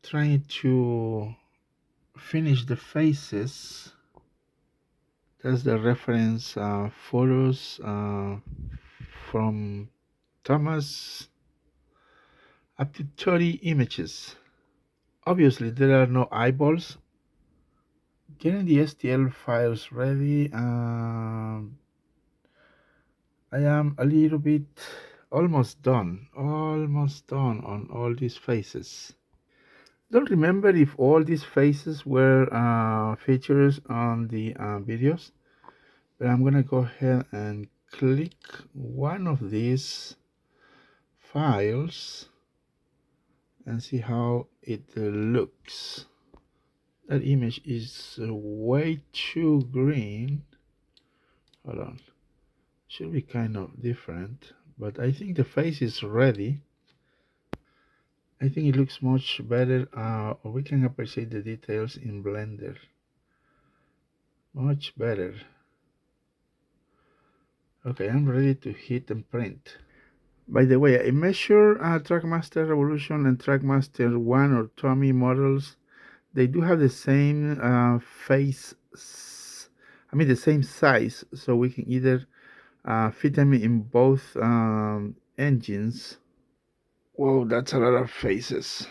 trying to finish the faces. That's the reference photos from Thomas, up to 30 images. Obviously, there are no eyeballs. Getting the STL files ready. I am a little bit almost done on all these faces. Don't remember if all these faces were features on the videos, but I'm gonna go ahead and click one of these files and see how it looks. That image is way too green. Hold on, should be kind of different, but I think the face is ready. I think it looks much better, or we can appreciate the details in Blender much better. Okay, I'm ready to hit and print. By the way, I measure Trackmaster Revolution and Trackmaster 1 or Tomy models. They do have the same face, I mean the same size, so we can either fit them in both engines. Whoa, that's a lot of faces.